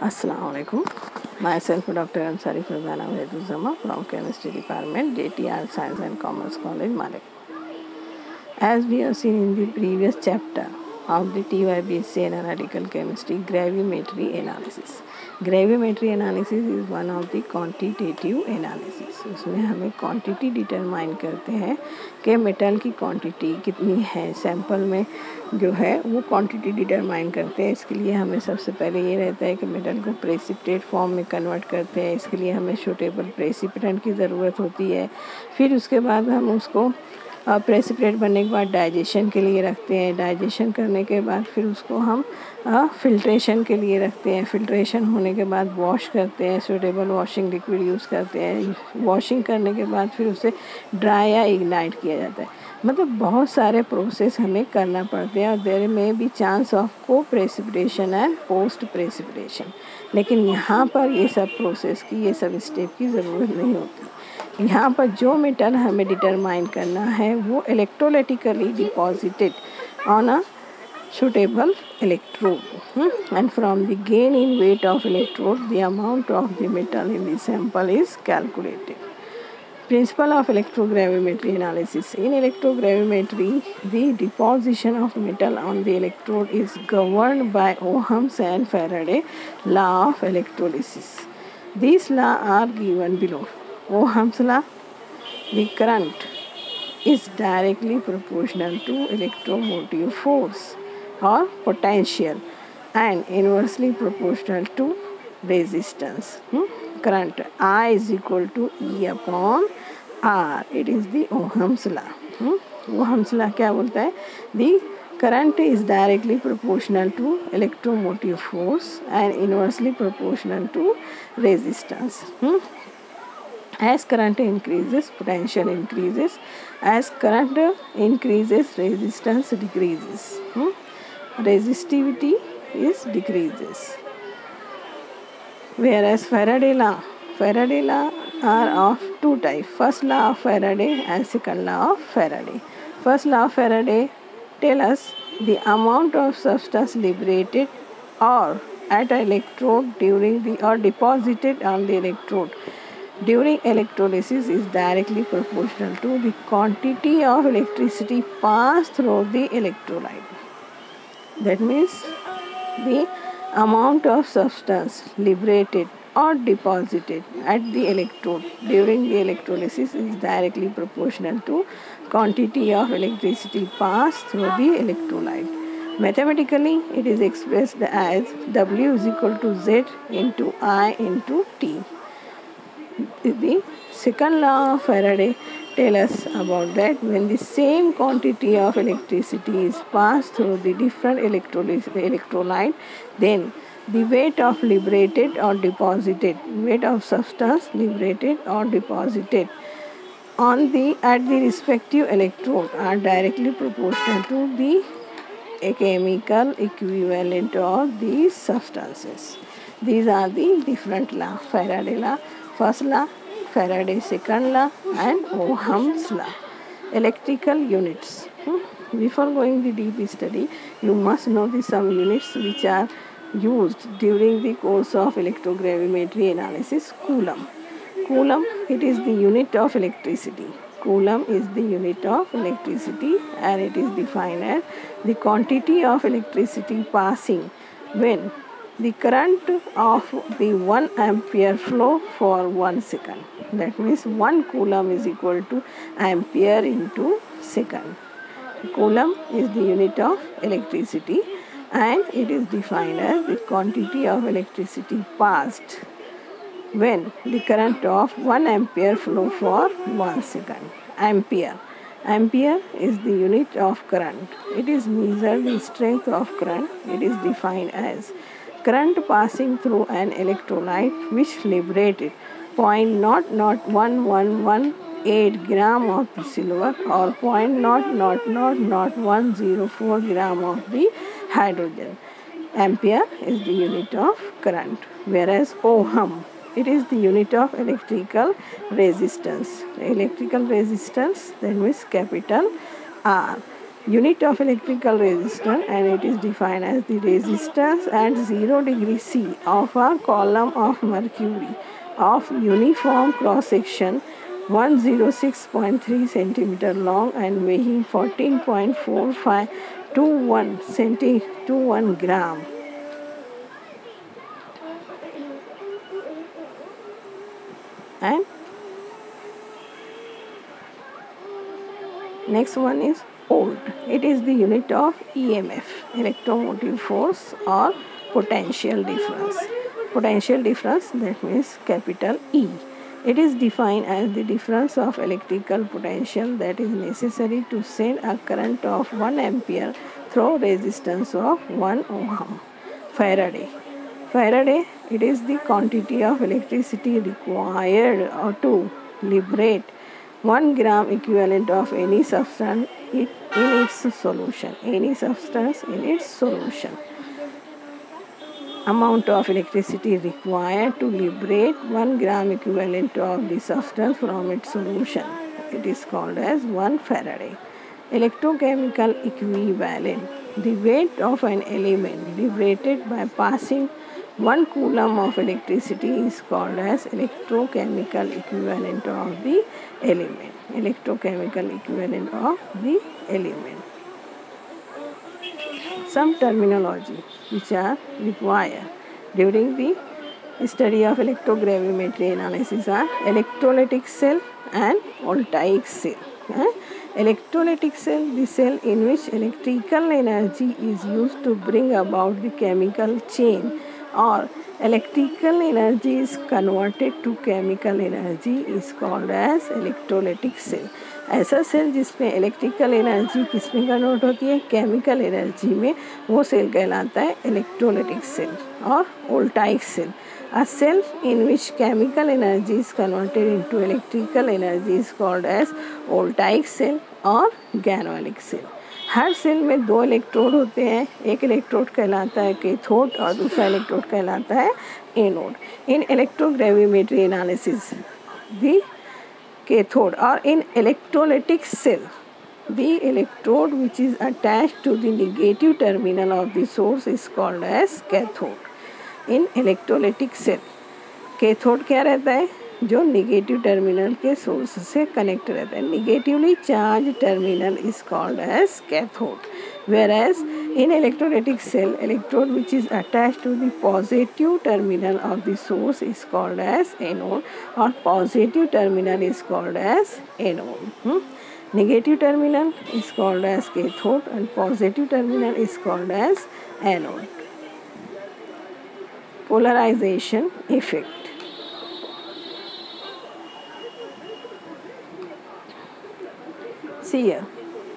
Assalamu alaikum. Myself Dr. Ansari Farzana Waheduzzama from Chemistry Department, JT Science and Commerce College, Malik. As we have seen in the previous chapter of the TYBSc in Analytical Chemistry, gravimetry analysis. Gravimetry analysis is one of the quantitative analysis. उसमें हमें quantity determine करते हैं कि metal की quantity कितनी है, sample में जो है वो क्वांटिटी डिटरमाइन करते हैं। इसके लिए हमें सबसे पहले ये रहता है कि मेटल को प्रेसिपिटेट फॉर्म में कन्वर्ट करते हैं। इसके लिए हमें सूटेबल प्रेसिपिटेंट की ज़रूरत होती है। फिर उसके बाद हम उसको प्रेसिपिटेट बनने के बाद डाइजेशन के लिए रखते हैं। डाइजेशन करने के बाद फिर उसको हम फिल्ट्रेशन के लिए रखते हैं। फिल्ट्रेशन होने के बाद वॉश करते हैं, सूटेबल वॉशिंग लिक्विड यूज़ करते हैं। वॉशिंग करने के बाद फिर उसे ड्राई या इग्नाइट किया जाता है। मतलब बहुत सारे प्रोसेस हमें करना पड़ते हैं और देयर में भी चांस ऑफ को प्रेसिपिटेशन एंड पोस्ट प्रेसिपिटेशन। लेकिन यहाँ पर ये सब प्रोसेस की, ये सब स्टेप की ज़रूरत नहीं होती। यहाँ पर जो मेटल हमें डिटरमाइन करना है वो electrolytically deposited on a suitable electrode, and from the gain in weight of electrode the amount of the metal in the sample is calculated. Principle of electrogravimetry analysis. In electrogravimetry, the deposition of metal on the electrode is governed by Ohm's and Faraday law of electrolysis. These laws are given below. Ohm's law: the current is directly proportional to electromotive force or potential and inversely proportional to resistance. Current I is equal to E upon R. It is the Ohm's law. Ohm's law क्या बोलता है? The current is directly proportional to electromotive force and inversely proportional to resistance. As current increases, potential increases. As current increases, resistance decreases. Resistivity is decreases. Whereas Faraday law are of two types. First law of Faraday and second law of Faraday. First law of Faraday tell us the amount of substance liberated or at an electrode during the or deposited on the electrode during electrolysis is directly proportional to the quantity of electricity passed through the electrolyte. That means the amount of substance liberated or deposited at the electrode during the electrolysis is directly proportional to quantity of electricity passed through the electrolyte. Mathematically, it is expressed as W is equal to Z into I into T. The second law of Faraday tells us about that when the same quantity of electricity is passed through the different electrolyte, then the weight of liberated or deposited, weight of substance liberated or deposited on the at the respective electrode are directly proportional to the chemical equivalent of these substances. These are the different law. Faraday law, first law, Faraday second law, and Ohm's law. Electrical units. Before going the deep study, you must know the some units which are used during the course of electrogravimetry analysis. Coulomb. Coulomb, it is the unit of electricity. Coulomb is the unit of electricity and it is defined as the quantity of electricity passing when the current of the 1 ampere flow for 1 second. That means 1 coulomb is equal to ampere into second. Coulomb is the unit of electricity and it is defined as the quantity of electricity passed when the current of 1 ampere flow for 1 second. Ampere. Ampere is the unit of current. It is measured the strength of current. It is defined as current passing through an electrolyte which liberated 0.00118 gram of the silver or 0.0000104 gram of the hydrogen. Ampere is the unit of current, whereas Ohm, it is the unit of electrical resistance. Electrical resistance, that means capital R. unit of electrical resistance, and it is defined as the resistance at 0 degree C of a column of mercury of uniform cross section 106.3 centimeter long and weighing 14.45 to 1 gram. And next one is volt. It is the unit of EMF, electromotive force, or potential difference. Potential difference, that means capital E. It is defined as the difference of electrical potential that is necessary to send a current of 1 ampere through resistance of 1 ohm. Faraday. Faraday, it is the quantity of electricity required to liberate 1 gram equivalent of any substance in its solution. Any substance in its solution. Amount of electricity required to liberate 1 gram equivalent of the substance from its solution. It is called as 1 Faraday. Electrochemical equivalent. The weight of an element liberated by passing 1 coulomb of electricity is called as electrochemical equivalent of the element. Electrochemical equivalent of the element. Some terminology which are required during the study of electrogravimetry analysis are electrolytic cell and voltaic cell. Electrolytic cell, the cell in which electrical energy is used to bring about the chemical change, or electrical energy is converted to chemical energy, is called as electrolytic cell. ऐसा cell जिसमें electrical energy किस में convert होती है, chemical energy में, वो cell कहलाता है इलेक्ट्रोलाइटिक सेल और voltaic cell. A cell in which chemical energy is converted into electrical energy is called as voltaic cell और galvanic cell. हर सेल में 2 इलेक्ट्रोड होते हैं. एक इलेक्ट्रोड कहलाता है कैथोड और दूसरा इलेक्ट्रोड कहलाता है anode. In electrogravimetry analysis the cathode, or in electrolytic cell, the electrode which is attached to the negative terminal of the source is called as cathode. In electrolytic cell, cathode क्या रहता है, जो negative terminal के source से connect रहता है. Negatively charge terminal is called as cathode. Whereas in electrolytic cell, electrode which is attached to the positive terminal of the source is called as anode, or positive terminal is called as anode. Negative terminal is called as cathode and positive terminal is called as anode. Polarization effect. See here,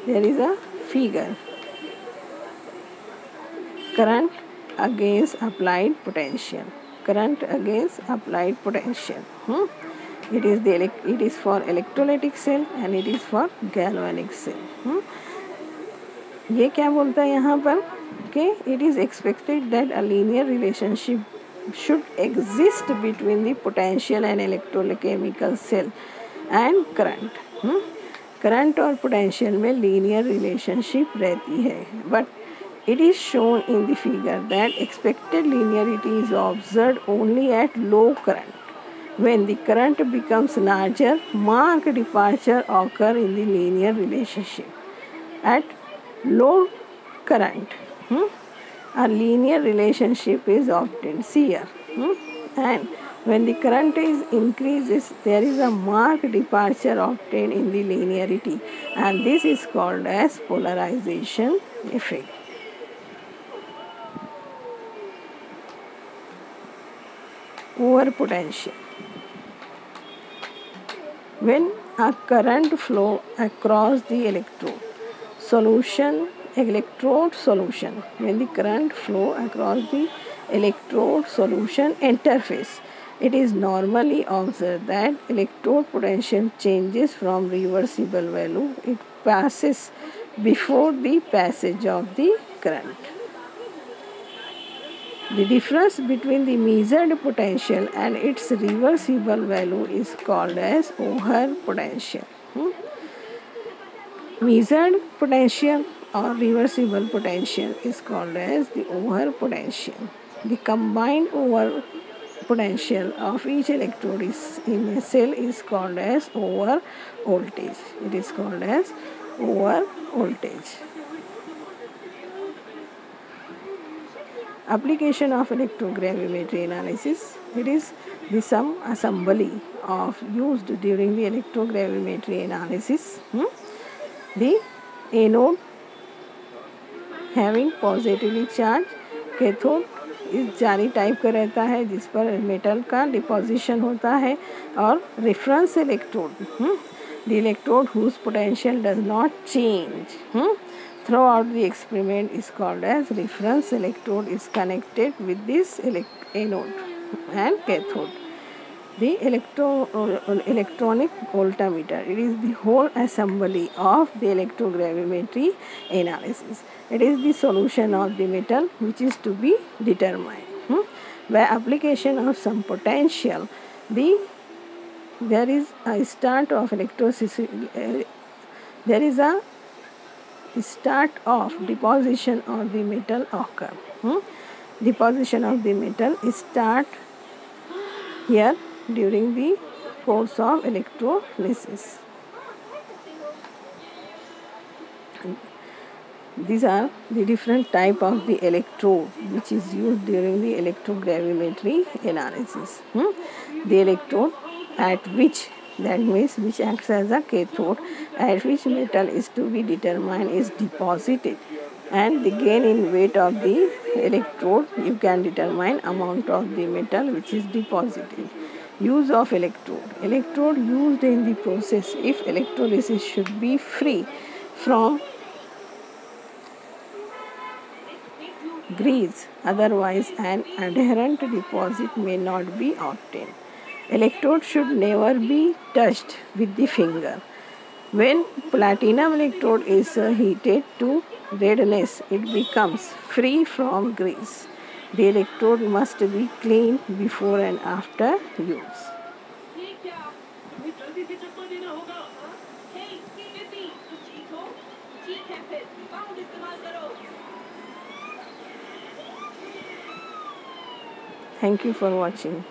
there is a figure. Current against applied potential. Current against applied potential. It is for electrolytic cell and it is for galvanic cell. ये क्या बोलता है यहाँ पर कि it is expected that a linear relationship should exist between the potential and electrochemical cell and current. Current और potential में linear relationship रहती है, but it is shown in the figure that expected linearity is observed only at low current. When the current becomes larger, marked departure occur in the linear relationship. At low current, a linear relationship is obtained. See here. And when the current is increases, there is a marked departure obtained in the linearity, and this is called as polarization effect. Over potential. When a current flow across the electrode solution, when the current flow across the electrode solution interface, it is normally observed that electrode potential changes from reversible value. It passes before the passage of the current. The difference between the measured potential and its reversible value is called as over potential. Measured potential or reversible potential is called as the over potential. The combined over potential of each electrode is in a cell is called as over voltage. It is called as over voltage. Application of electrogravimetry analysis. It is the sum assembly of used during the electrogravimetry analysis. The anode having positively charged, cathode इस जाली type का रहता है जिस पर metal का deposition होता है, और reference electrode, the electrode whose potential does not change throughout the experiment is called as reference electrode is connected with this anode and cathode. The electronic voltmeter, it is the whole assembly of the electrogravimetry analysis. It is the solution of the metal which is to be determined. By application of some potential, there is a start of there is a start of deposition of the metal occur. Deposition of the metal start here during the course of electrolysis. These are the different type of the electrode which is used during the electrogravimetry analysis. The electrode at which, that means which acts as a cathode, at which metal is to be determined is deposited, and the gain in weight of the electrode you can determine amount of the metal which is deposited. Use of electrode. Electrode used in the process if electrolysis should be free from grease, otherwise an adherent deposit may not be obtained. Electrode should never be touched with the finger. When platinum electrode is heated to redness, it becomes free from grease. The electrode must be cleaned before and after use. Thank you for watching.